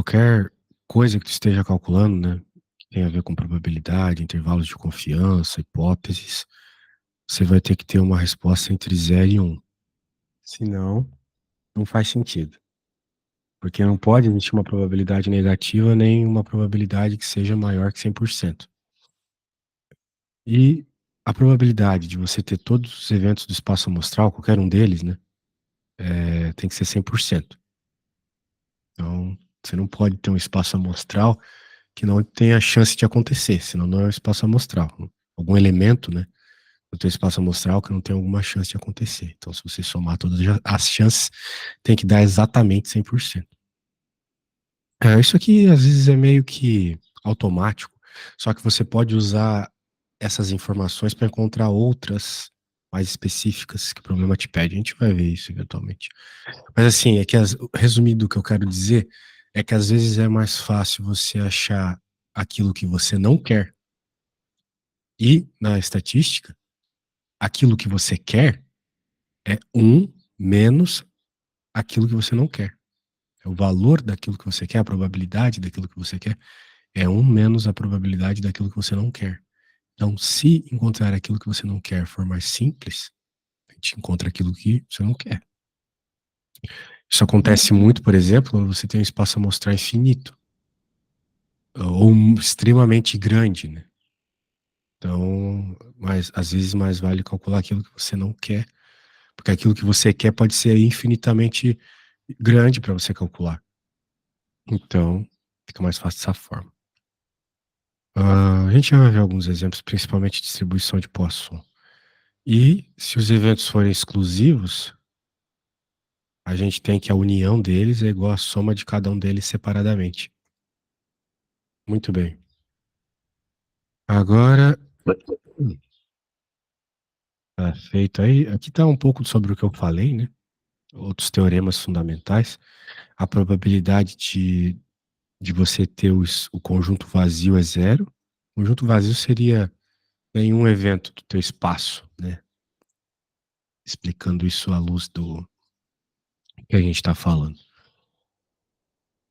qualquer coisa que tu esteja calculando, né, que tem a ver com probabilidade, intervalos de confiança, hipóteses, você vai ter que ter uma resposta entre 0 e 1. Senão, não faz sentido. Porque não pode existir uma probabilidade negativa nem uma probabilidade que seja maior que 100%. E a probabilidade de você ter todos os eventos do espaço amostral, qualquer um deles, né, tem que ser 100%. Então, você não pode ter um espaço amostral que não tenha chance de acontecer, senão não é um espaço amostral. Algum elemento, né, no teu espaço amostral que não tem alguma chance de acontecer. Então, se você somar todas as chances, tem que dar exatamente 100%. Isso aqui às vezes é meio que automático, só que você pode usar essas informações para encontrar outras mais específicas que o problema te pede. A gente vai ver isso eventualmente. Mas assim, é que resumindo o que eu quero dizer é que às vezes é mais fácil você achar aquilo que você não quer e na estatística, aquilo que você quer é 1 menos aquilo que você não quer. É o valor daquilo que você quer, a probabilidade daquilo que você quer é 1 menos a probabilidade daquilo que você não quer. Então, se encontrar aquilo que você não quer for mais simples, a gente encontra aquilo que você não quer. Isso acontece muito, por exemplo, quando você tem um espaço amostral infinito ou extremamente grande, né? Então, às vezes mais vale calcular aquilo que você não quer, porque aquilo que você quer pode ser infinitamente grande para você calcular. Então, fica mais fácil dessa forma. A gente já vai ver alguns exemplos, principalmente distribuição de Poisson. E se os eventos forem exclusivos, a gente tem que a união deles é igual à soma de cada um deles separadamente. Muito bem. Agora, tá feito aí. Aqui está um pouco sobre o que eu falei, né? Outros teoremas fundamentais. A probabilidade de você ter o conjunto vazio é 0. O conjunto vazio seria nenhum evento do teu espaço, né? Explicando isso à luz do que a gente está falando.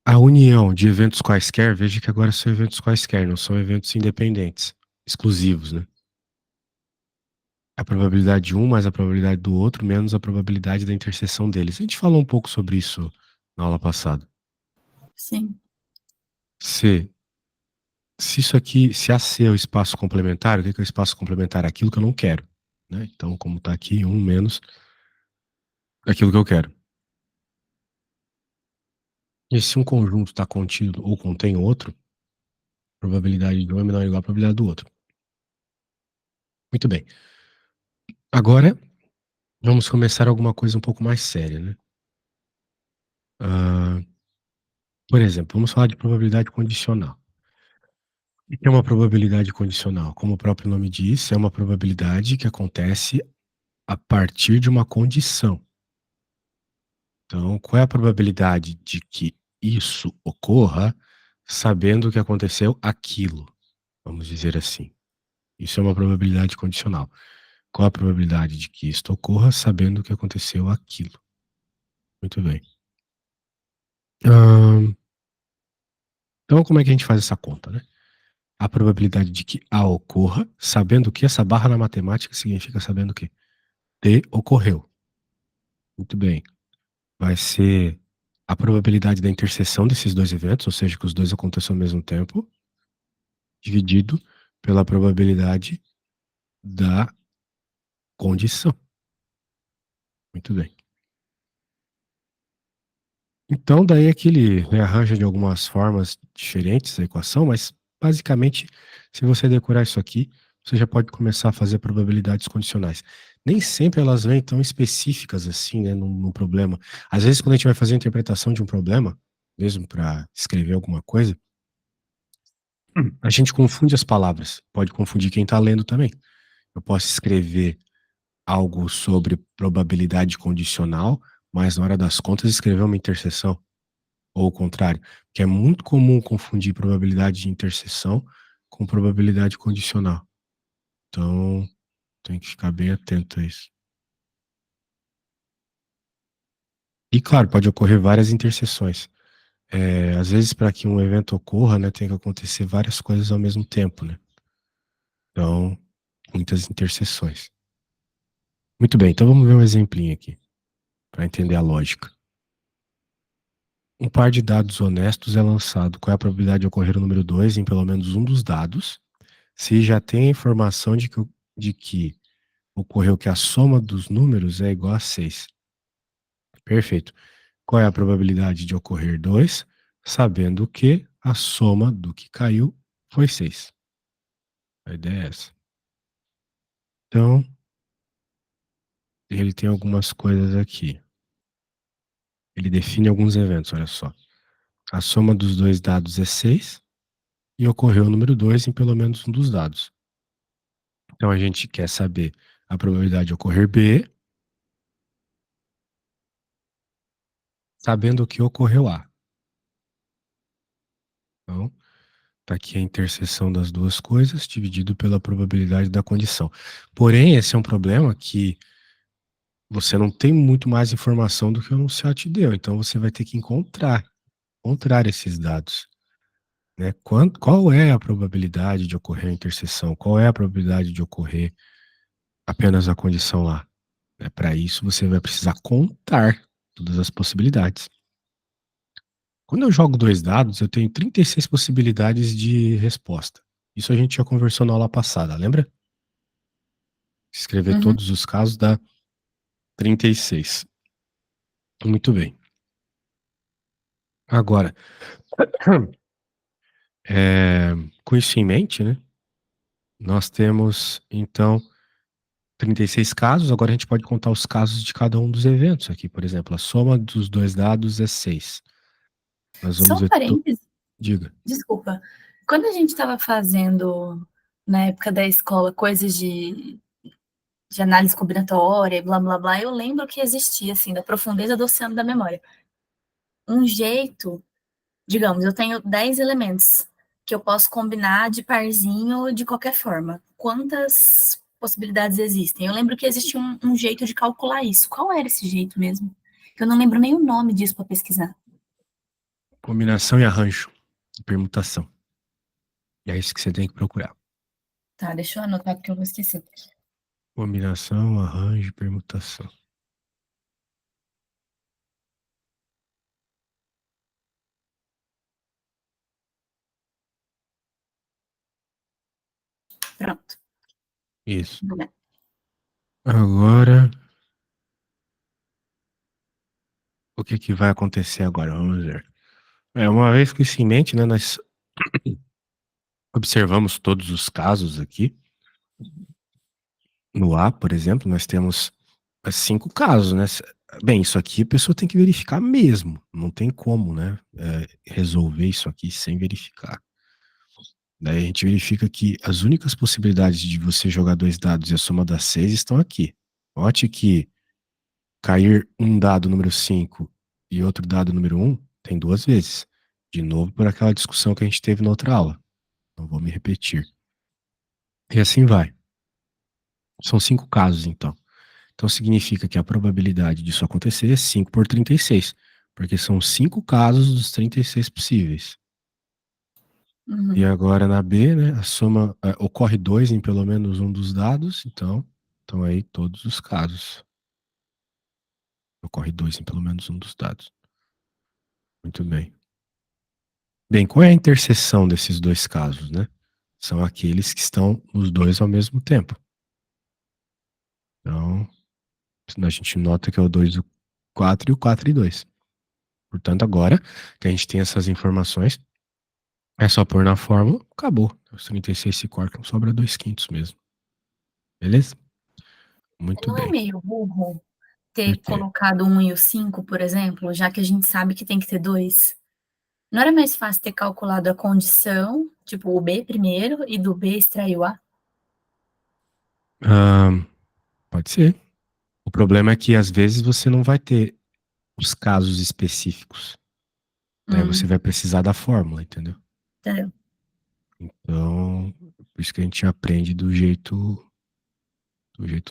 A união de eventos quaisquer, veja que agora são eventos quaisquer, não são eventos independentes, exclusivos, né? A probabilidade de um mais a probabilidade do outro menos a probabilidade da interseção deles. A gente falou um pouco sobre isso na aula passada. Sim. Se isso aqui, se AC é o espaço complementar, o que é o espaço complementar? Aquilo que eu não quero, né? Então, como está aqui, 1 menos aquilo que eu quero. E se um conjunto está contido ou contém outro, a probabilidade de um é menor ou igual à probabilidade do outro. Muito bem. Agora, vamos começar alguma coisa um pouco mais séria, né? Por exemplo, vamos falar de probabilidade condicional. O que é uma probabilidade condicional? Como o próprio nome diz, é uma probabilidade que acontece a partir de uma condição. Então, qual é a probabilidade de que isso ocorra sabendo que aconteceu aquilo? Vamos dizer assim. Isso é uma probabilidade condicional. Qual a probabilidade de que isto ocorra sabendo que aconteceu aquilo? Muito bem. Então, como é que a gente faz essa conta, né? A probabilidade de que A ocorra, sabendo que essa barra na matemática significa sabendo o quê? T ocorreu. Muito bem. Vai ser a probabilidade da interseção desses dois eventos, ou seja, que os dois aconteçam ao mesmo tempo, dividido pela probabilidade da condição. Muito bem. Então, daí é que ele rearranja de algumas formas diferentes a equação, mas basicamente, se você decorar isso aqui, você já pode começar a fazer probabilidades condicionais. Nem sempre elas vêm tão específicas assim, né, no problema. Às vezes, quando a gente vai fazer a interpretação de um problema, mesmo para escrever alguma coisa, a gente confunde as palavras. Pode confundir quem está lendo também. Eu posso escrever algo sobre probabilidade condicional, mas na hora das contas escrever uma interseção. Ou o contrário, que é muito comum confundir probabilidade de interseção com probabilidade condicional. Então, tem que ficar bem atento a isso. E claro, pode ocorrer várias interseções. Às vezes, para que um evento ocorra, né, tem que acontecer várias coisas ao mesmo tempo, né? Então, muitas interseções. Muito bem, então vamos ver um exemplinho aqui, para entender a lógica. Um par de dados honestos é lançado. Qual é a probabilidade de ocorrer o número 2 em pelo menos um dos dados? Se já tem a informação de que ocorreu que a soma dos números é igual a 6. Perfeito. Qual é a probabilidade de ocorrer 2, sabendo que a soma do que caiu foi 6? A ideia é essa. Então, ele tem algumas coisas aqui. Ele define alguns eventos, olha só. A soma dos dois dados é 6 e ocorreu o número 2 em pelo menos um dos dados. Então, a gente quer saber a probabilidade de ocorrer B, sabendo que ocorreu A. Então, tá aqui a interseção das duas coisas, dividido pela probabilidade da condição. Porém, esse é um problema que você não tem muito mais informação do que o enunciado te deu. Então, você vai ter que encontrar esses dados. Né? Qual é a probabilidade de ocorrer a interseção? Qual é a probabilidade de ocorrer apenas a condição lá? Para isso, você vai precisar contar todas as possibilidades. Quando eu jogo dois dados, eu tenho 36 possibilidades de resposta. Isso a gente já conversou na aula passada, lembra? Escrever Uhum. todos os casos dá 36. Muito bem. Agora, com isso em mente, né? Nós temos, então, 36 casos. Agora a gente pode contar os casos de cada um dos eventos aqui. Por exemplo, a soma dos dois dados é 6. Nós Só vamos um ver. parênteses, Diga. desculpa. Quando a gente estava fazendo, na época da escola, coisas de análise combinatória, blá blá blá, eu lembro que existia, assim, da profundeza do oceano da memória, um jeito, digamos, eu tenho 10 elementos que eu posso combinar de parzinho de qualquer forma. Quantas possibilidades existem? Eu lembro que existia um jeito de calcular isso. Qual era esse jeito mesmo? Eu não lembro nem o nome disso para pesquisar. Combinação e arranjo. Permutação. E é isso que você tem que procurar. Tá, deixa eu anotar porque eu vou esquecer. Combinação, arranjo e permutação. Pronto. Isso. Agora, o que que vai acontecer agora? Vamos ver. Uma vez com isso em mente, né, nós observamos todos os casos aqui. No A, por exemplo, nós temos 5 casos, né? Bem, isso aqui a pessoa tem que verificar mesmo. Não tem como, né? Resolver isso aqui sem verificar. Daí a gente verifica que as únicas possibilidades de você jogar dois dados e a soma das 6 estão aqui. Note que cair um dado número 5 e outro dado número 1 tem duas vezes. De novo, por aquela discussão que a gente teve na outra aula. Não vou me repetir. E assim vai. São 5 casos, então. Então significa que a probabilidade disso acontecer é 5 por 36, porque são 5 casos dos 36 possíveis. E Uhum. agora na B, né, a soma ocorre 2 em pelo menos um dos dados, então estão aí todos os casos. Ocorre 2 em pelo menos um dos dados. Muito bem. Bem, qual é a interseção desses dois casos, né? São aqueles que estão os dois ao mesmo tempo. Então, a gente nota que é o 2 e o 4 e o 4 e 2. Portanto, agora que a gente tem essas informações, é só pôr na fórmula, acabou. Os 36 se cortam, sobra 2 quintos mesmo. Beleza? Muito Não é bem. meio burro Por ter quê? colocado um e o 5, por exemplo, já que a gente sabe que tem que ter dois? Não era mais fácil ter calculado a condição, tipo o B primeiro, e do B extrair o A? Ah, pode ser. O problema é que às vezes você não vai ter os casos específicos. Daí você vai precisar da fórmula, entendeu? Entendeu? Então, por isso que a gente aprende do jeito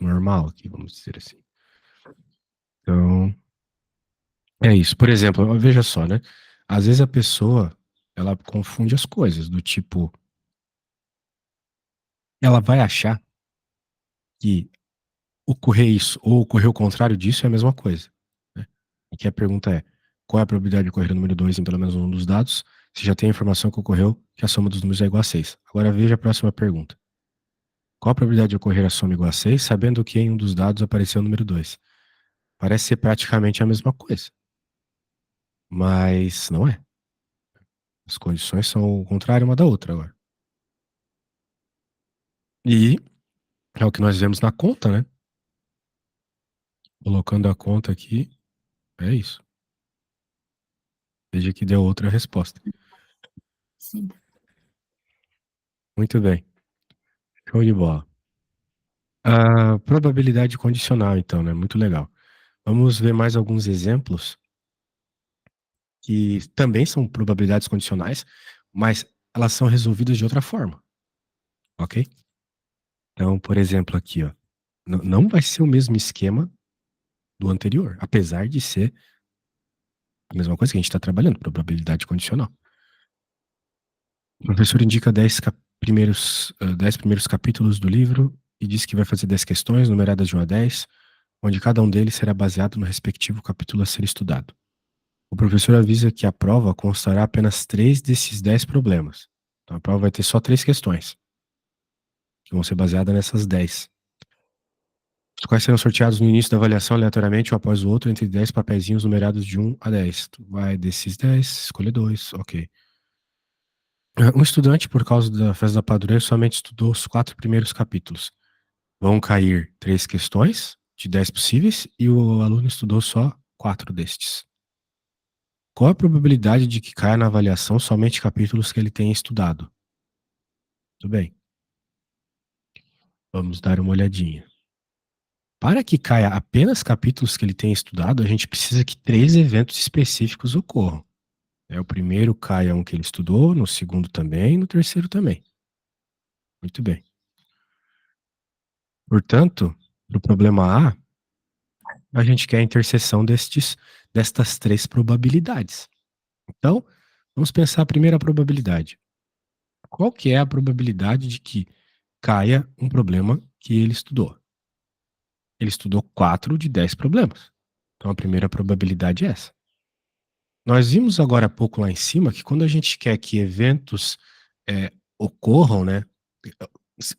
normal aqui, vamos dizer assim. Então, é isso. Por exemplo, veja só, né? às vezes a pessoa, ela confunde as coisas, do tipo, ela vai achar que ocorrer isso ou ocorrer o contrário disso é a mesma coisa, né? E que a pergunta é, qual é a probabilidade de ocorrer o número 2 em pelo menos um dos dados, se já tem a informação que ocorreu que a soma dos números é igual a 6. Agora veja a próxima pergunta. Qual a probabilidade de ocorrer a soma igual a 6, sabendo que em um dos dados apareceu o número 2? Parece ser praticamente a mesma coisa, mas não é. As condições são o contrário uma da outra agora. E é o que nós vemos na conta, né? Colocando a conta aqui, é isso. Veja que deu outra resposta. Sim. Muito bem. Show de bola. A probabilidade condicional, então, né? Muito legal. Vamos ver mais alguns exemplos que também são probabilidades condicionais, mas elas são resolvidas de outra forma, ok? Então, por exemplo, aqui, ó, não vai ser o mesmo esquema do anterior, apesar de ser a mesma coisa que a gente está trabalhando, probabilidade condicional. O professor indica 10 primeiros capítulos do livro e diz que vai fazer 10 questões, numeradas de 1 a 10, onde cada um deles será baseado no respectivo capítulo a ser estudado. O professor avisa que a prova constará apenas 3 desses 10 problemas. Então, a prova vai ter só 3 questões, que vão ser baseadas nessas 10. Os quais serão sorteados no início da avaliação, aleatoriamente, um após o outro, entre 10 papeizinhos numerados de 1 a 10. Tu vai desses 10, escolher 2, ok. Um estudante, por causa da festa da padroeira, somente estudou os 4 primeiros capítulos. Vão cair 3 questões, de 10 possíveis, e o aluno estudou só 4 destes. Qual a probabilidade de que caia na avaliação somente capítulos que ele tenha estudado? Tudo bem. Vamos dar uma olhadinha. Para que caia apenas capítulos que ele tenha estudado, a gente precisa que 3 eventos específicos ocorram. O primeiro caia um que ele estudou, no segundo também, no terceiro também. Muito bem. Portanto, no problema a gente quer a interseção destas 3 probabilidades. Então, vamos pensar a primeira probabilidade. Qual que é a probabilidade de que caia um problema que ele estudou? Ele estudou 4 de 10 problemas. Então, a primeira probabilidade é essa. Nós vimos agora há pouco lá em cima que quando a gente quer que eventos ocorram, né?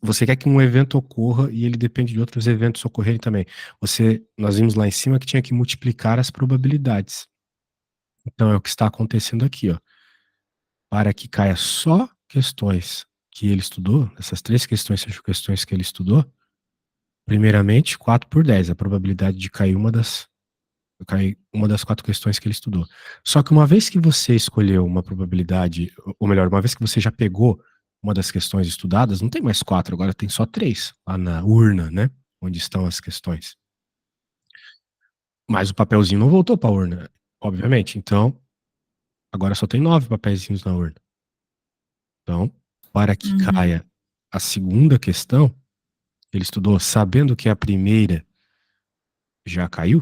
Você quer que um evento ocorra e ele depende de outros eventos ocorrerem também. Nós vimos lá em cima que tinha que multiplicar as probabilidades. Então é o que está acontecendo aqui, ó. Para que caia só questões que ele estudou, essas 3 questões sejam questões que ele estudou, primeiramente 4 por 10, a probabilidade de cair uma das 4 questões que ele estudou. Só que uma vez que você escolheu uma probabilidade, ou melhor, uma vez que você já pegou uma das questões estudadas, não tem mais 4, agora tem só 3 lá na urna, né? Onde estão as questões. Mas o papelzinho não voltou para a urna, obviamente. Então, agora só tem 9 papeizinhos na urna. Então, para que caia a segunda questão, ele estudou sabendo que a primeira já caiu,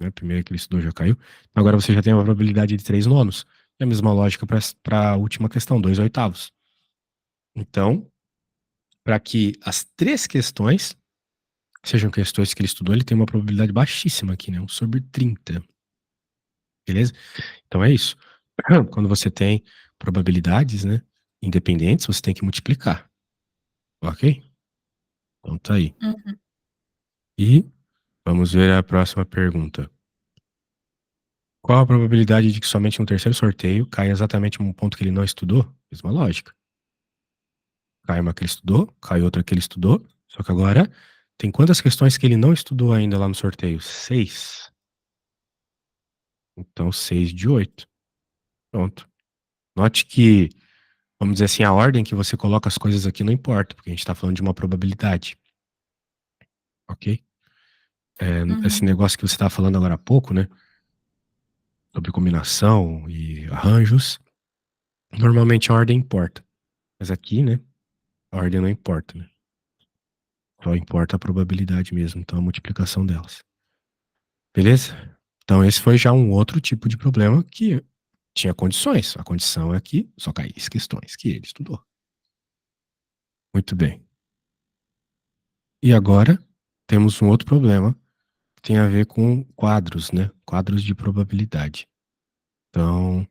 né? A primeira que ele estudou já caiu. Agora você já tem uma probabilidade de 3 nonos. É a mesma lógica para a última questão, 2 oitavos. Então, para que as 3 questões sejam questões que ele estudou, ele tem uma probabilidade baixíssima aqui, né? 1 sobre 30. Beleza? Então é isso. Quando você tem probabilidades, né, independentes, você tem que multiplicar. Ok? Então tá aí. Uhum. E vamos ver a próxima pergunta. Qual a probabilidade de que somente um terceiro sorteio caia exatamente um ponto que ele não estudou? Mesma lógica. Cai uma que ele estudou, cai outra que ele estudou, só que agora tem quantas questões que ele não estudou ainda lá no sorteio? 6. Então 6 de 8. Pronto. Note que, vamos dizer assim, a ordem que você coloca as coisas aqui não importa, porque a gente está falando de uma probabilidade. Ok? Esse negócio que você estava falando agora há pouco, né? Sobre combinação e arranjos. Normalmente a ordem importa. Mas aqui, né? A ordem não importa, né? Só importa a probabilidade mesmo, então a multiplicação delas. Beleza? Então esse foi já um outro tipo de problema que Tinha condições. A condição é que só caísse questões que ele estudou. Muito bem. E agora temos um outro problema que tem a ver com quadros, né? Quadros de probabilidade. Então,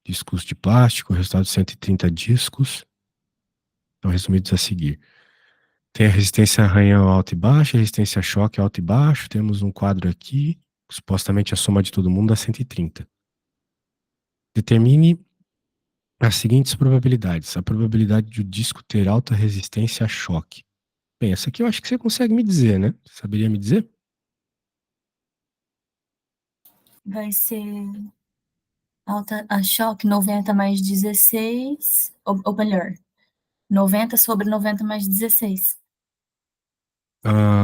discos de plástico, resultado de 130 discos. Estão resumidos a seguir. Tem a resistência a arranhão alta e baixa, a resistência a choque alta e baixo. Temos um quadro aqui, supostamente a soma de todo mundo dá 130. Determine as seguintes probabilidades. A probabilidade de o disco ter alta resistência a choque. Bem, essa aqui eu acho que você consegue me dizer, né? Você saberia me dizer? Vai ser alta a choque 90 mais 16, ou melhor, 90 sobre 90 mais 16.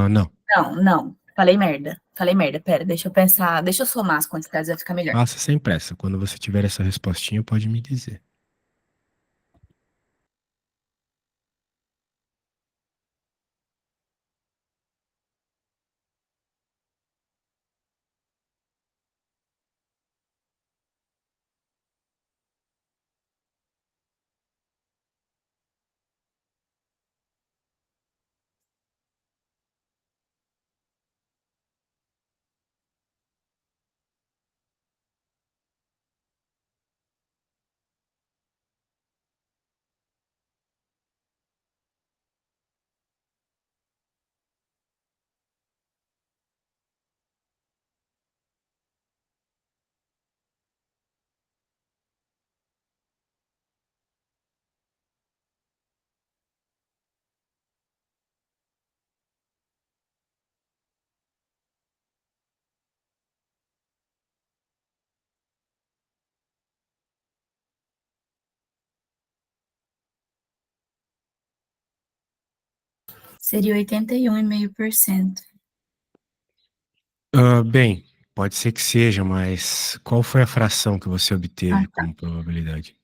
Não. Não. Falei merda. Pera, deixa eu pensar. Deixa eu somar as quantidades, vai ficar melhor. Faça sem pressa. Quando você tiver essa respostinha, pode me dizer. Seria 81,5%. Bem, pode ser que seja, mas qual foi a fração que você Ah, obteve tá. como probabilidade?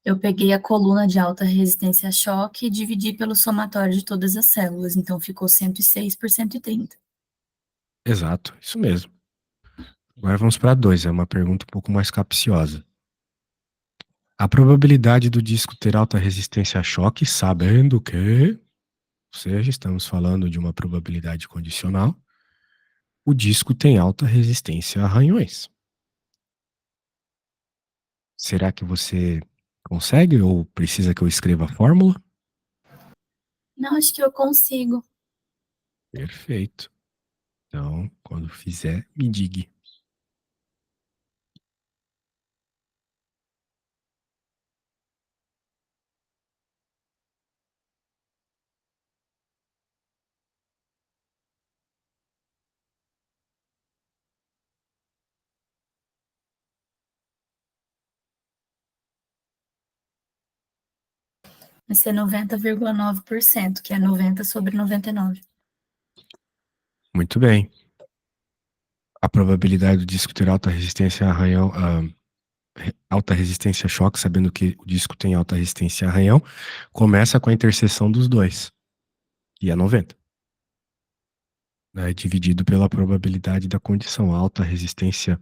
Eu peguei a coluna de alta resistência a choque e dividi pelo somatório de todas as células, então ficou 106 por 130. Exato, isso mesmo. Agora vamos para 2, é uma pergunta um pouco mais capciosa. A probabilidade do disco ter alta resistência a choque, sabendo que, ou seja, estamos falando de uma probabilidade condicional, o disco tem alta resistência a arranhões. Será que você consegue ou precisa que eu escreva a fórmula? Não, acho que eu consigo. Perfeito. Então, quando fizer, me diga. Vai ser 90,9%, que é 90 sobre 99. Muito bem. A probabilidade do disco ter alta resistência a arranhão, alta resistência a choque, sabendo que o disco tem alta resistência a arranhão, começa com a interseção dos dois, e é 90. Né, dividido pela probabilidade da condição. A alta resistência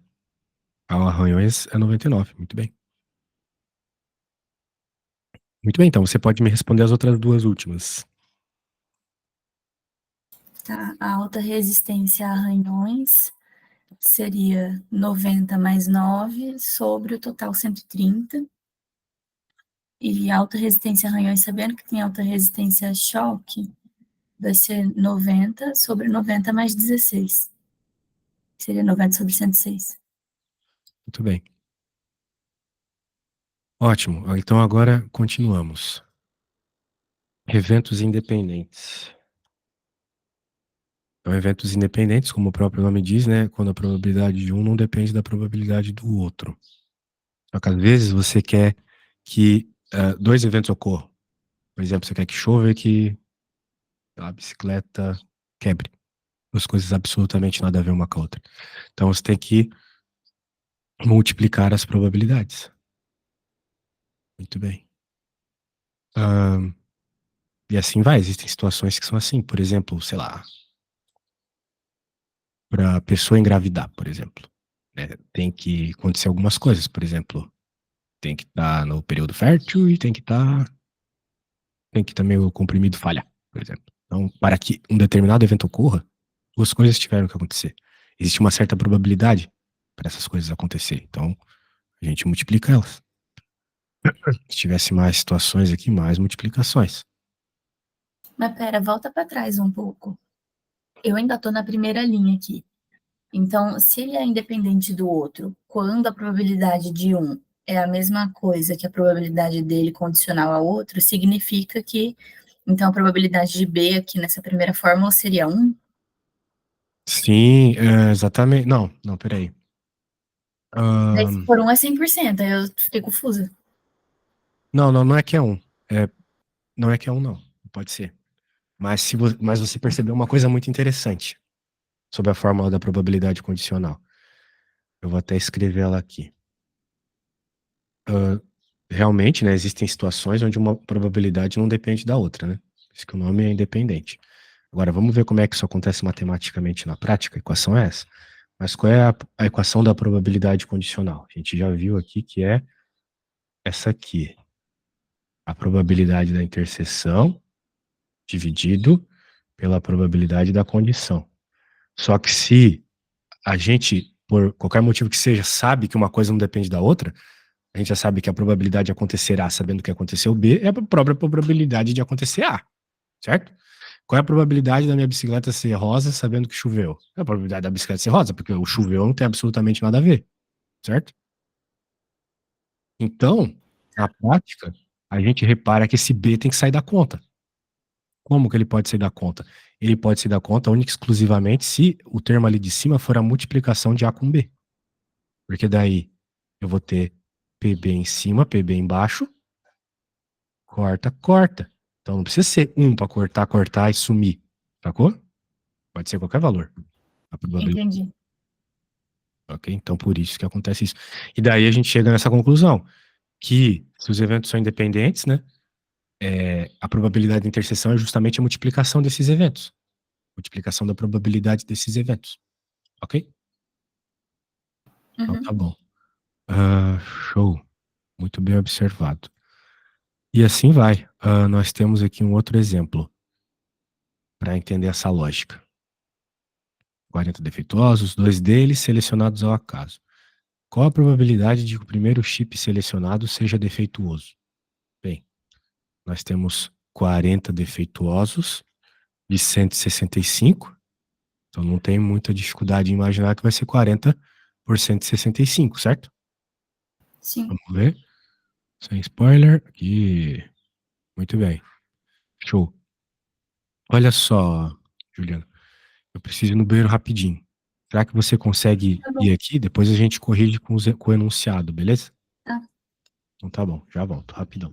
ao arranhões é 99. Muito bem. Muito bem, então você pode me responder as outras duas últimas. Tá? A alta resistência a arranhões seria 90 mais 9 sobre o total 130. E alta resistência a arranhões, sabendo que tem alta resistência a choque, vai ser 90 sobre 90 mais 16. Seria 90 sobre 106. Muito bem. Ótimo. Então agora continuamos. Eventos independentes. Então, eventos independentes, como o próprio nome diz, né? Quando a probabilidade de um não depende da probabilidade do outro. Só que às vezes você quer que dois eventos ocorram. Por exemplo, você quer que chova e que a bicicleta quebre. Duas coisas absolutamente nada a ver uma com a outra. Então você tem que multiplicar as probabilidades. Muito bem. E assim vai. Existem situações que são assim. Por exemplo, sei lá, para pessoa engravidar, por exemplo. né? Tem que acontecer algumas coisas, por exemplo, tem que estar no período fértil e tem que também o comprimido falhar, por exemplo. Então, para que um determinado evento ocorra, duas coisas tiveram que acontecer. Existe uma certa probabilidade para essas coisas acontecer. Então, a gente multiplica elas. Se tivesse mais situações aqui, mais multiplicações. Mas pera, volta para trás um pouco. Eu ainda estou na primeira linha aqui. Então, se ele é independente do outro, quando a probabilidade de um é a mesma coisa que a probabilidade dele condicional ao outro, significa que, então, a probabilidade de B aqui nessa primeira fórmula seria um. Sim, exatamente. Não, não, peraí. Daí, se for um é 100%, aí eu fiquei confusa. Não, não, não é que é um. É, não é que é um, não. Pode ser. Mas você percebeu uma coisa muito interessante sobre a fórmula da probabilidade condicional. Eu vou até escrever ela aqui. Ah, realmente, né, existem situações onde uma probabilidade não depende da outra, né? Por isso que o nome é independente. Agora, vamos ver como é que isso acontece matematicamente na prática. A equação é essa. Mas qual é a equação da probabilidade condicional? A gente já viu aqui que é essa aqui. A probabilidade da interseção dividido pela probabilidade da condição. Só que se a gente, por qualquer motivo que seja, sabe que uma coisa não depende da outra, a gente já sabe que a probabilidade de acontecer A sabendo que aconteceu B é a própria probabilidade de acontecer A, certo? Qual é a probabilidade da minha bicicleta ser rosa sabendo que choveu? É a probabilidade da bicicleta ser rosa, porque o choveu não tem absolutamente nada a ver, certo? Então, na prática, a gente repara que esse B tem que sair da conta. Como que ele pode sair da conta? Ele pode sair da conta única e exclusivamente se o termo ali de cima for a multiplicação de A com B. Porque daí eu vou ter PB em cima, PB embaixo, corta, corta. Então não precisa ser um para cortar, cortar e sumir. Sacou? Pode ser qualquer valor. A probabilidade. Entendi. Ok? Então por isso que acontece isso. E daí a gente chega nessa conclusão, que se os eventos são independentes, né? A probabilidade de interseção é justamente a multiplicação desses eventos. Multiplicação da probabilidade desses eventos. Ok? Então Uhum. tá bom. Ah, show. Muito bem observado. E assim vai. Nós temos aqui um outro exemplo para entender essa lógica. 40 defeituosos, dois deles selecionados ao acaso. Qual a probabilidade de que o primeiro chip selecionado seja defeituoso? Bem, nós temos 40 defeituosos de 165, então não tem muita dificuldade em imaginar que vai ser 40 por 165, certo? Sim. Vamos ver. Sem spoiler. Aqui. Muito bem. Show. Olha só, Juliana. Eu preciso ir no banheiro rapidinho. Será que você consegue Tá ir bom. aqui? Depois a gente corrige com o enunciado, beleza? Tá. Então tá bom, já volto, rapidão.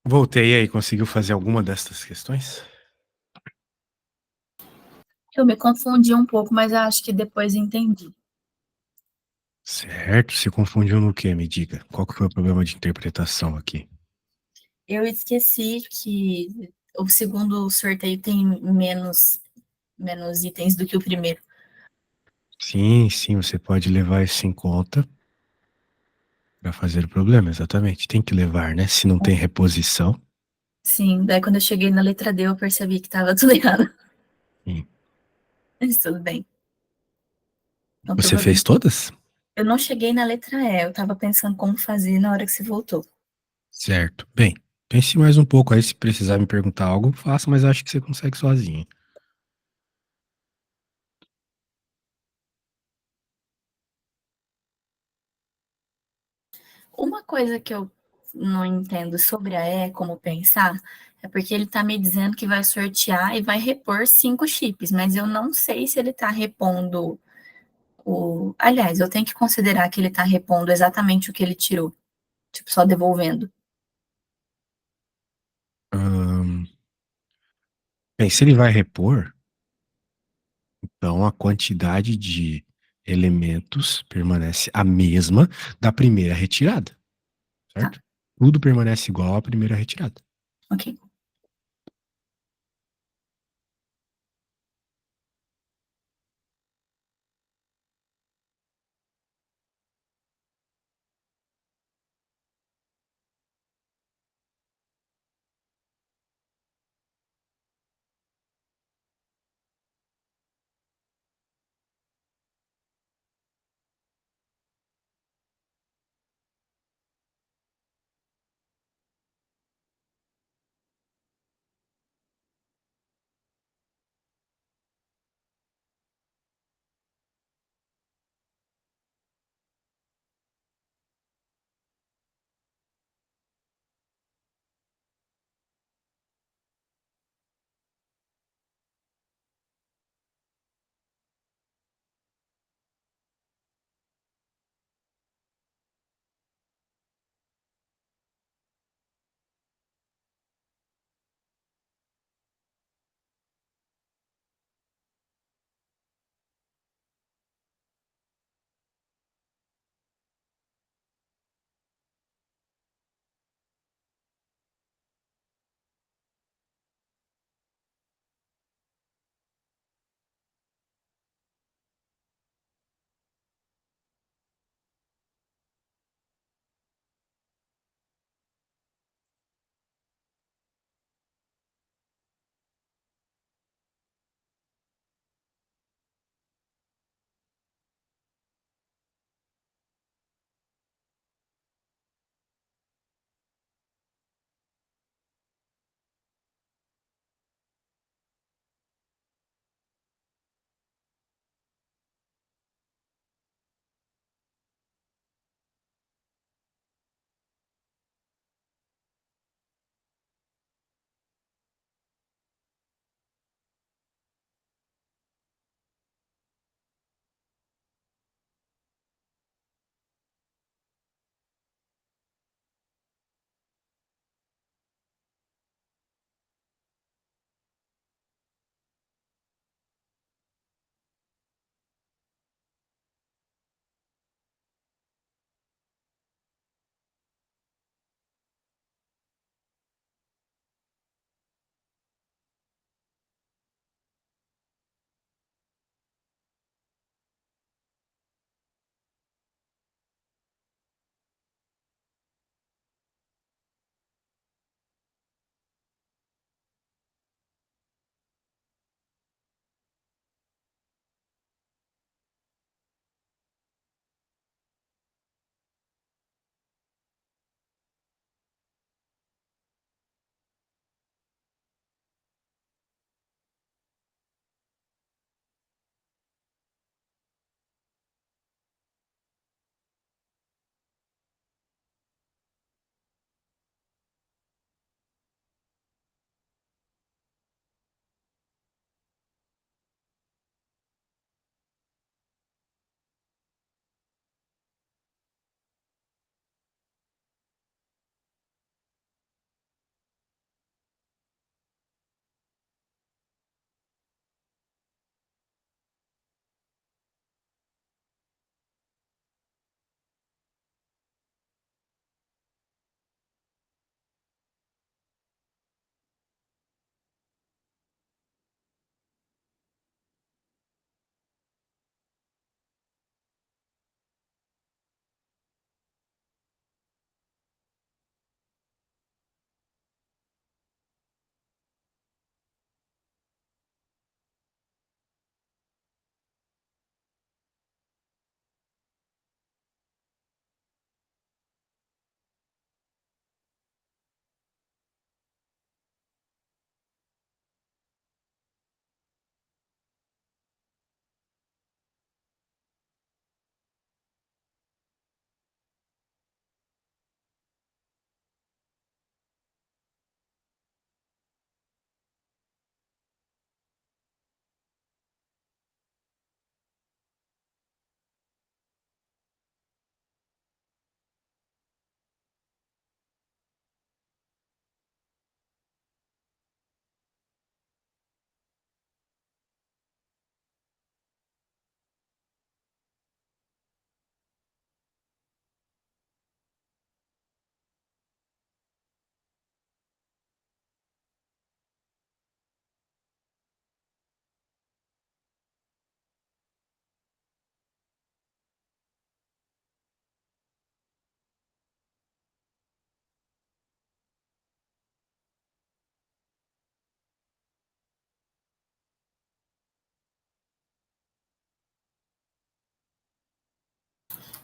Voltei aí, conseguiu fazer alguma dessas questões? Eu me confundi um pouco, mas acho que depois entendi. Certo, se confundiu no quê? Me diga. Qual que foi o problema de interpretação aqui? Eu esqueci que o segundo sorteio tem menos itens do que o primeiro. Sim, sim, você pode levar isso em conta para fazer o problema, exatamente. Tem que levar, né? Se não tem reposição. Sim, daí quando eu cheguei na letra D, eu percebi que tava tudo errado. Sim. Mas tudo bem. Então, Você fez provavelmente. todas? Eu não cheguei na letra E, eu tava pensando como fazer na hora que você voltou. Certo. Bem, pense mais um pouco aí. Se precisar me perguntar algo, faça, mas acho que você consegue sozinho. Uma coisa que eu não entendo sobre a E, como pensar, é porque ele tá me dizendo que vai sortear e vai repor 5 chips, mas eu não sei se ele tá repondo o. Aliás, eu tenho que considerar que ele tá repondo exatamente o que ele tirou, tipo, só devolvendo. Ahn, Bem, se ele vai repor, então a quantidade de elementos permanece a mesma da primeira retirada, Tá, certo? Tudo permanece igual à primeira retirada. ok.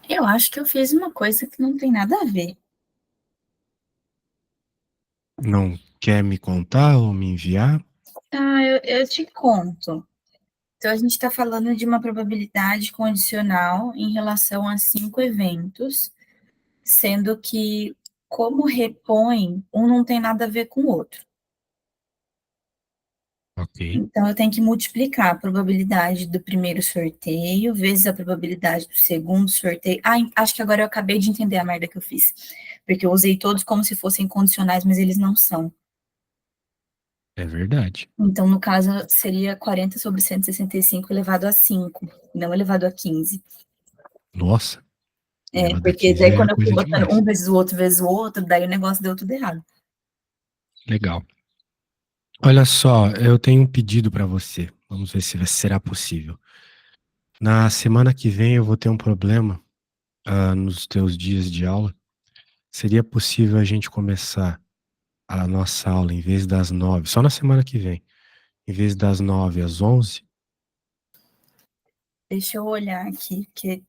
Eu acho que eu fiz uma coisa que não tem nada a ver. Não quer me contar ou me enviar? Ah, eu te conto. Então, a gente está falando de uma probabilidade condicional em relação a 5 eventos, sendo que, como repõe, um não tem nada a ver com o outro. Ok. Então, eu tenho que multiplicar a probabilidade do primeiro sorteio vezes a probabilidade do segundo sorteio. Ah, acho que agora eu acabei de entender a merda que eu fiz. Porque eu usei todos como se fossem condicionais, mas eles não são. É verdade. Então, no caso, seria 40 sobre 165 elevado a 5, não elevado a 15. Nossa, É, elevado a porque 15 daí é quando eu fui coisa botando um demais. vezes o outro, daí o negócio deu tudo errado. Legal. Olha só, eu tenho um pedido para você. Vamos ver se será possível. Na semana que vem eu vou ter um problema, nos teus dias de aula. Seria possível a gente começar a nossa aula em vez das 9, só na semana que vem, em vez das 9 às 11? Deixa eu olhar aqui, porque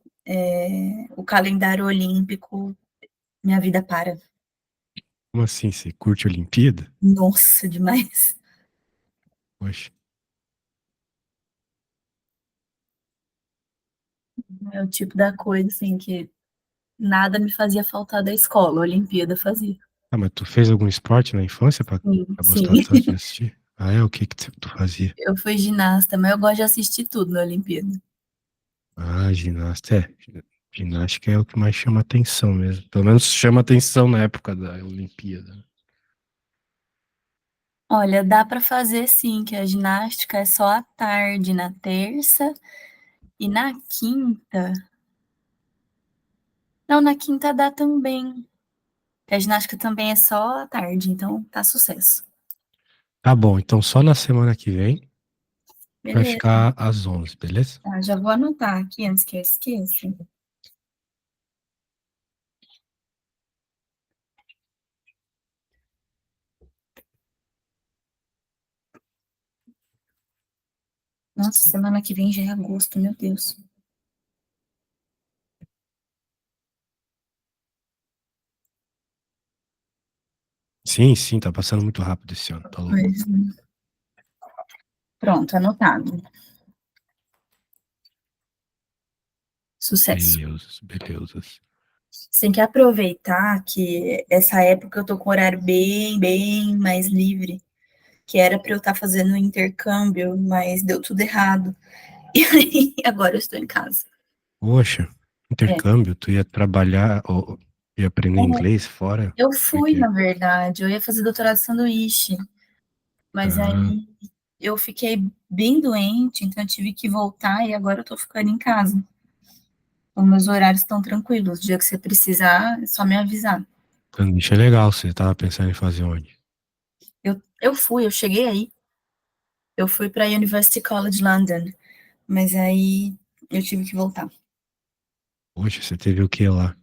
o calendário olímpico, minha vida para. Como assim? Você curte Olimpíada? Nossa, demais. Poxa, É o tipo da coisa, assim, que nada me fazia faltar da escola, a Olimpíada fazia. mas tu fez algum esporte na infância pra Sim, sim. gostar tanto de assistir? Ah, é? O que que tu fazia? Eu fui ginasta, mas eu gosto de assistir tudo na Olimpíada. Ah, ginasta, ginástica é o que mais chama atenção mesmo. Pelo menos chama atenção na época da Olimpíada. Olha, dá para fazer sim, que a ginástica é só à tarde, na terça e na quinta. Não, na quinta dá também. Que a ginástica também é só à tarde, então tá sucesso. Tá bom, então só na semana que vem vai Beleza, ficar às 11, beleza? tá, já vou anotar aqui antes que eu esqueça. Nossa, semana que vem já é agosto, meu Deus. Sim, sim, tá passando muito rápido esse ano, tá louco. Pois é. Pronto, anotado. Sucesso. Beleza, beleza. Você tem que aproveitar que essa época eu tô com o horário bem mais livre, que era para eu estar fazendo um intercâmbio, mas deu tudo errado. E aí, agora eu estou em casa. Poxa, É. intercâmbio, tu ia trabalhar ou ia aprender inglês fora? Eu Por fui, quê? na verdade, eu ia fazer doutorado de sanduíche, mas Ah, aí eu fiquei bem doente, então eu tive que voltar e agora eu tô ficando em casa. Os meus horários estão tranquilos. O dia que você precisar, é só me avisar. sanduíche é legal, você tava pensando em fazer onde? Eu cheguei aí. Eu fui para a University College London, mas aí eu tive que voltar. Poxa, você teve o que lá?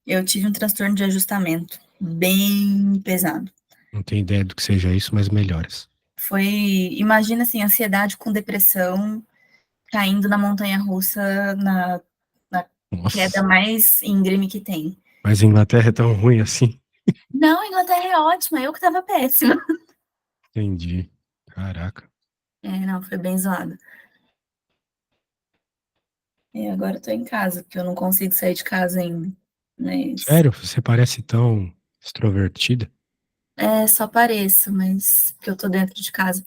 Eu tive um transtorno de ajustamento bem pesado. Não tenho ideia do que seja isso, mas melhoras. Foi, imagina assim, ansiedade com depressão, caindo na montanha russa, na queda Nossa, mais íngreme que tem. mas a Inglaterra é tão ruim assim? Não, a Inglaterra é ótima, eu que tava péssima. Entendi. Caraca. Não, foi bem zoado. Agora eu tô em casa, porque eu não consigo sair de casa ainda. Mas Sério, você parece tão extrovertida. só pareço, mas porque eu tô dentro de casa.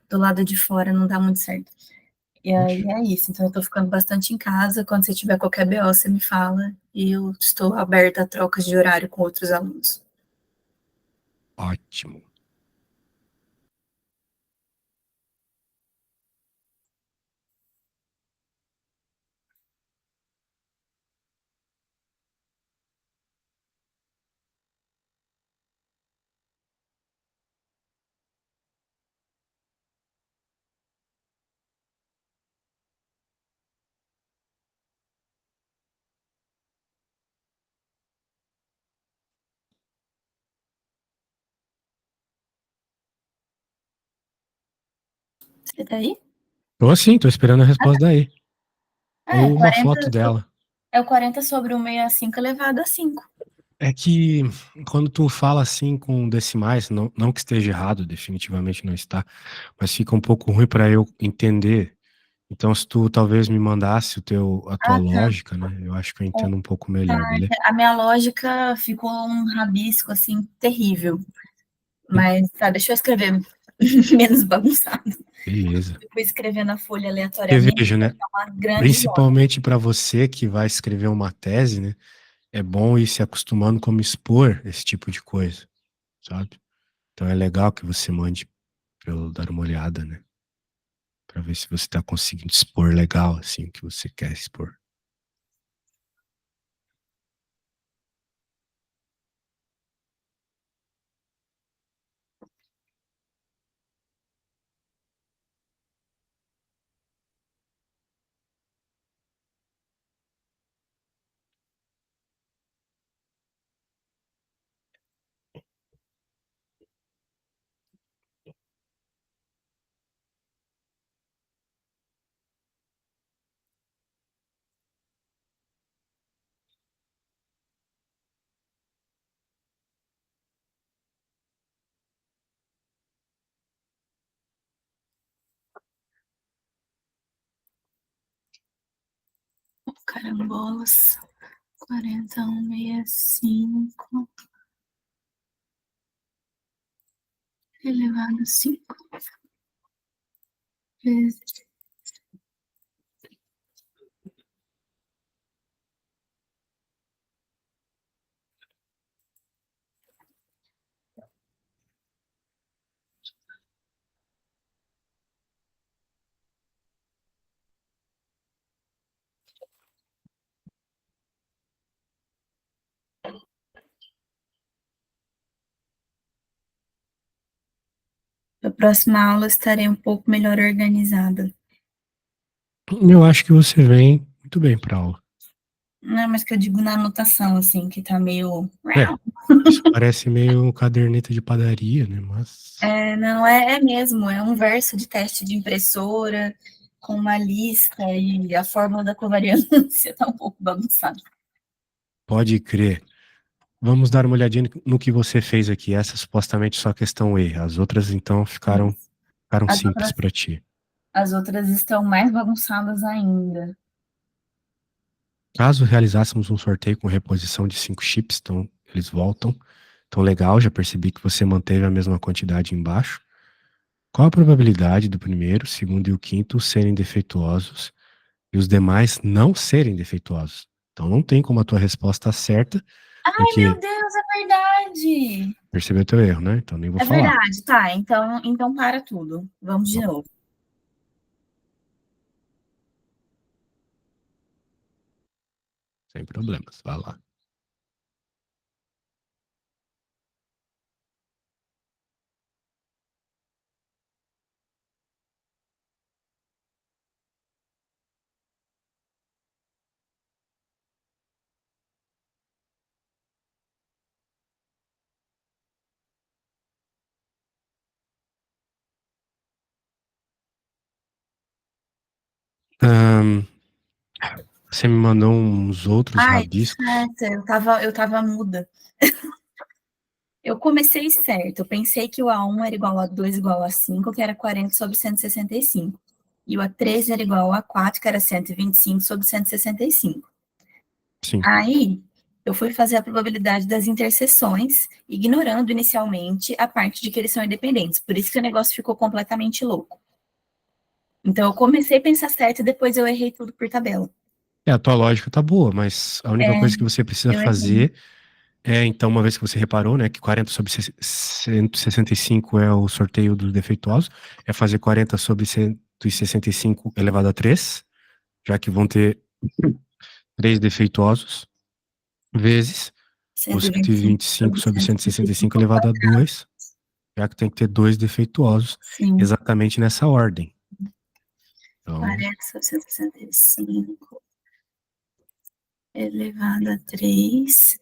Do lado de fora não dá muito certo. E aí Poxa, é isso. Então eu tô ficando bastante em casa. Quando você tiver qualquer BO, você me fala. E eu estou aberta a trocas de horário com outros alunos. ótimo. Você tá aí? Tô sim, tô esperando a resposta daí. Ah, Ou uma foto 40. dela. É o 40 sobre 165 elevado a 5. É que quando tu fala assim com decimais, não que esteja errado, definitivamente não está, mas fica um pouco ruim para eu entender. Então, se tu talvez me mandasse a tua Ah, tá. lógica, né? Eu acho que eu entendo um pouco melhor, beleza? A minha lógica ficou um rabisco, assim, terrível. Mas, tá, deixa eu escrever menos bagunçado. Beleza. Eu fui escrever na folha Porque aleatoriamente, veja, vai né? ficar uma grande zona. Principalmente para você que vai escrever uma tese, né? É bom ir se acostumando como expor esse tipo de coisa, sabe? Então é legal que você mande para eu dar uma olhada, né? Para ver se você está conseguindo expor legal, assim, o que você quer expor. Carambolas. 41,65 elevado a 5 vezes. Na próxima aula estarei um pouco melhor organizada. Eu acho que você vem muito bem para aula. Não, mas que eu digo na anotação, assim, que tá meio. É, isso parece meio caderneta de padaria, né? Mas Não, é mesmo, é um verso de teste de impressora, com uma lista e a fórmula da covariância tá um pouco bagunçado. pode crer. Vamos dar uma olhadinha no que você fez aqui. Essa é supostamente só questão E. As outras, então, ficaram As simples outras, para ti. as outras estão mais bagunçadas ainda. Caso realizássemos um sorteio com reposição de 5 chips, então eles voltam. Então, legal, já percebi que você manteve a mesma quantidade embaixo. Qual a probabilidade do primeiro, segundo e o quinto serem defeituosos e os demais não serem defeituosos? Então, não tem como a tua resposta certa, Ai, meu porque Deus, é verdade! percebeu teu erro, né? Então, nem vou É falar. verdade, tá, então para tudo. Vamos de novo. Sem problemas, vai lá. Ahn, você me mandou uns outros Ai, rabiscos. certo, eu tava muda. Eu comecei certo, eu pensei que o A1 era igual a 2 igual a 5, que era 40 sobre 165. E o A3 era igual a 4, que era 125 sobre 165. Sim. Aí, eu fui fazer a probabilidade das interseções, ignorando inicialmente a parte de que eles são independentes. Por isso que o negócio ficou completamente louco. Então, eu comecei a pensar certo e depois eu errei tudo por tabela. É, a tua lógica tá boa, mas a única É, coisa que você precisa eu errei. fazer é, então, uma vez que você reparou, né, que 40 sobre 165 é o sorteio dos defeituosos, é fazer 40 sobre 165 elevado a 3, já que vão ter 3 defeituosos, vezes o 125 125 sobre sobre 165 165 ao elevado a quadrado. 2, já que tem que ter 2 defeituosos, Sim. exatamente nessa ordem. Então, 40 sobre 165 elevado a 3,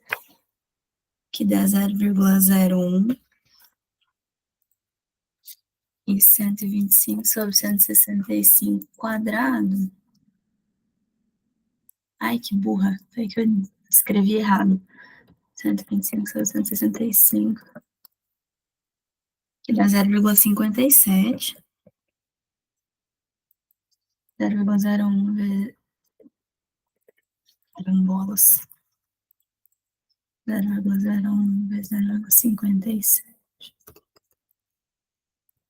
que dá 0,01. E 125 sobre 165 quadrado. Ai, que burra. Foi que eu escrevi errado. 125 sobre 165. Que dá 0,57. 0,01 vezes... bolas. 0,01 vezes 0,57.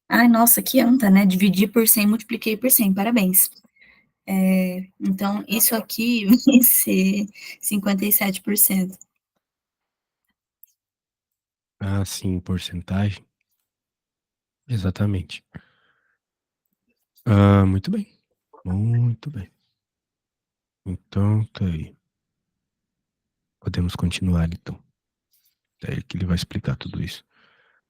Ai, nossa, que anta, né? Dividi por 100, multipliquei por 100. Parabéns. Então, isso aqui vai ser 57%. Ah, sim, porcentagem. Exatamente. Ah, muito bem. Muito bem. Então, tá aí. Podemos continuar, então. É ele que ele vai explicar tudo isso.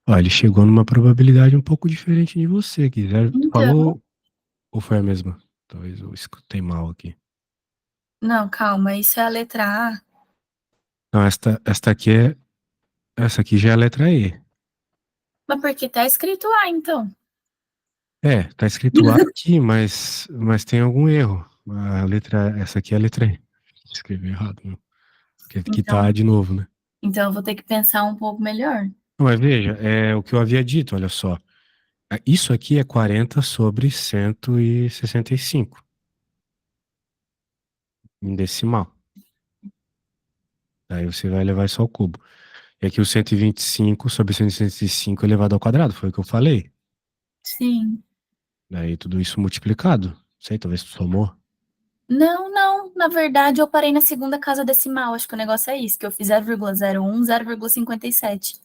Ó, ele chegou numa probabilidade um pouco diferente de você, que Então, falou ou foi a mesma? Talvez eu escutei mal aqui. não, calma, isso é a letra A. Não, essa aqui já é a letra E. Mas porque tá escrito A, então. É, tá escrito A aqui, mas tem algum erro. Essa aqui é a letra E. Escrevi errado, meu. Que tá Então, de novo, né? então eu vou ter que pensar um pouco melhor. Não, mas veja, é o que eu havia dito, olha só. Isso aqui é 40 sobre 165 em decimal. Aí você vai levar isso ao cubo. E aqui o 125 sobre 165 elevado ao quadrado, foi o que eu falei. Sim. Daí tudo isso multiplicado. Sei, talvez tu somou. Não, não. Na verdade, eu parei na segunda casa decimal. Acho que o negócio é isso, que eu fiz 0,01, 0,57.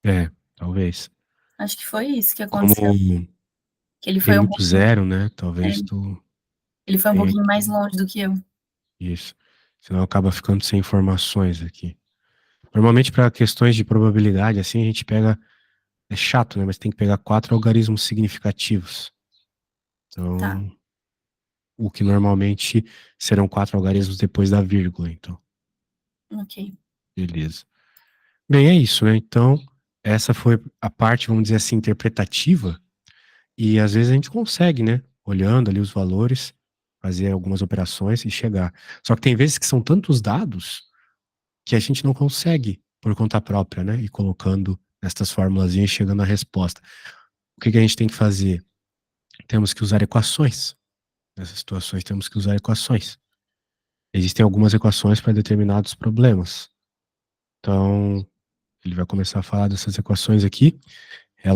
É, talvez. Acho que foi isso que Como aconteceu. Que ele tem foi um muito pouquinho, zero, né? é, Talvez tu ele foi um tenha pouquinho mais que. longe do que eu. Isso. Senão acaba ficando sem informações aqui. Normalmente, para questões de probabilidade, assim, a gente pega. É chato, né? Mas tem que pegar 4 algarismos significativos. Tá, Então, o que normalmente serão 4 algarismos depois da vírgula. Então, ok. beleza. Bem, é isso, né? Então, essa foi a parte, vamos dizer assim, interpretativa. E às vezes a gente consegue, né? Olhando ali os valores, fazer algumas operações e chegar. Só que tem vezes que são tantos dados que a gente não consegue por conta própria, né? E colocando nestas formulazinhas e chegando à resposta. O que que a gente tem que fazer? Temos que usar equações. Nessas situações temos que usar equações. Existem algumas equações para determinados problemas. Então, ele vai começar a falar dessas equações aqui. Eu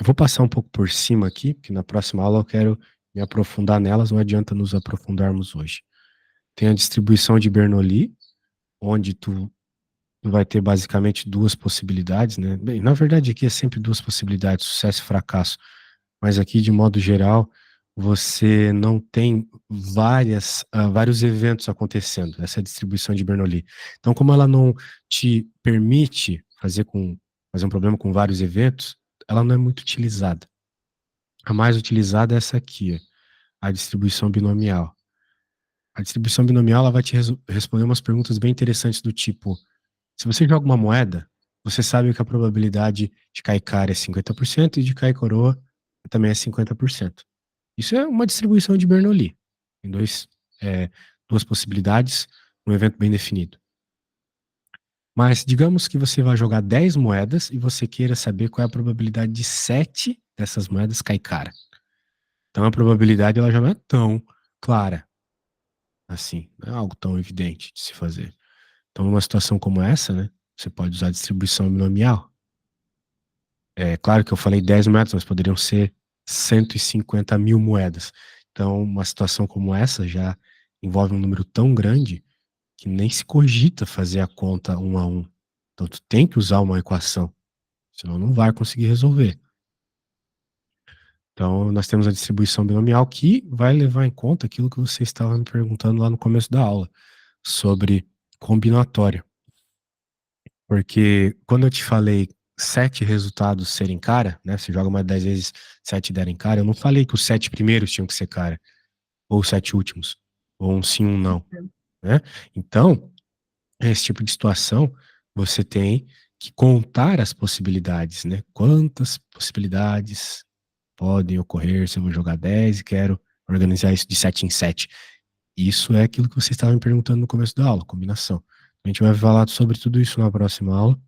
vou passar um pouco por cima aqui, porque na próxima aula eu quero me aprofundar nelas, não adianta nos aprofundarmos hoje. Tem a distribuição de Bernoulli, onde tu vai ter basicamente duas possibilidades, né? Bem, na verdade aqui é sempre duas possibilidades, sucesso e fracasso. Mas aqui, de modo geral, você não tem vários eventos acontecendo, essa é a distribuição de Bernoulli. Então, como ela não te permite fazer um problema com vários eventos, ela não é muito utilizada. A mais utilizada é essa aqui, a distribuição binomial. A distribuição binomial ela vai te responder umas perguntas bem interessantes do tipo, se você joga uma moeda, você sabe que a probabilidade de cair cara é 50% e de cair coroa também é 50%. Isso é uma distribuição de Bernoulli. Tem duas possibilidades, um evento bem definido. Mas digamos que você vai jogar 10 moedas e você queira saber qual é a probabilidade de 7 dessas moedas cair cara. Então a probabilidade ela já não é tão clara assim, não é algo tão evidente de se fazer. Então numa situação como essa, né, você pode usar a distribuição binomial. É claro que eu falei 10 moedas, mas poderiam ser 150 mil moedas. Então, uma situação como essa já envolve um número tão grande que nem se cogita fazer a conta um a um. Então, tu tem que usar uma equação, senão não vai conseguir resolver. Então, nós temos a distribuição binomial que vai levar em conta aquilo que você estava me perguntando lá no começo da aula, sobre combinatória. Porque quando eu te falei 7 resultados serem cara, né? Você joga mais 10 vezes, 7 derem cara, eu não falei que os 7 primeiros tinham que ser cara, ou os 7 últimos, ou um sim, um não, né? Então, esse tipo de situação, você tem que contar as possibilidades, né? Quantas possibilidades podem ocorrer se eu vou jogar 10 e quero organizar isso de 7 em 7. Isso é aquilo que você estava me perguntando no começo da aula, combinação. A gente vai falar sobre tudo isso na próxima aula.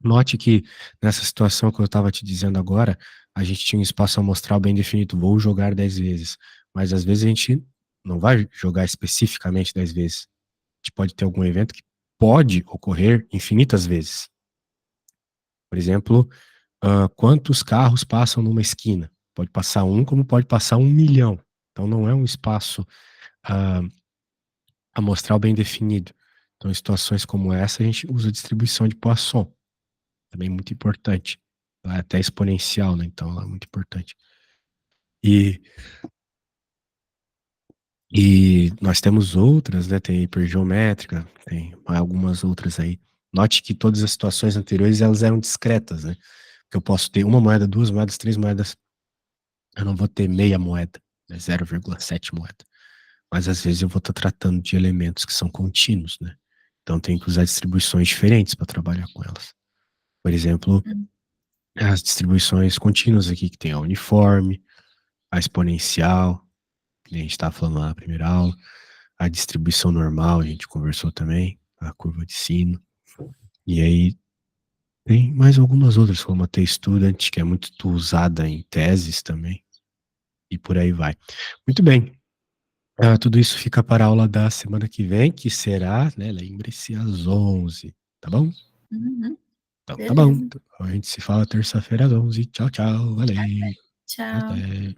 Note que nessa situação que eu estava te dizendo agora, a gente tinha um espaço amostral bem definido, vou jogar 10 vezes. Mas às vezes a gente não vai jogar especificamente 10 vezes. A gente pode ter algum evento que pode ocorrer infinitas vezes. Por exemplo, quantos carros passam numa esquina? Pode passar um, como pode passar 1 milhão. Então não é um espaço amostral bem definido. Então, em situações como essa, a gente usa a distribuição de Poisson. Também muito importante. Ela é até exponencial, né? Então, ela é muito importante. E nós temos outras, né? Tem hipergeométrica, tem algumas outras aí. Note que todas as situações anteriores, elas eram discretas, né? Porque eu posso ter uma moeda, duas moedas, três moedas. Eu não vou ter meia moeda, né? 0,7 moeda. Mas às vezes eu vou estar tratando de elementos que são contínuos, né? Então tem que usar distribuições diferentes para trabalhar com elas. Por exemplo, as distribuições contínuas aqui, que tem a uniforme, a exponencial, que a gente estava falando lá na primeira aula, a distribuição normal, a gente conversou também, a curva de sino. E aí tem mais algumas outras, como a T-Student, que é muito usada em teses também, e por aí vai. Muito bem. Tudo isso fica para a aula da semana que vem, que será, né, lembre-se, às 11, tá bom? Uhum. Então, tá bom. Beleza. A gente se fala terça-feira às 11. Tchau, tchau. Valeu. Tchau. Até.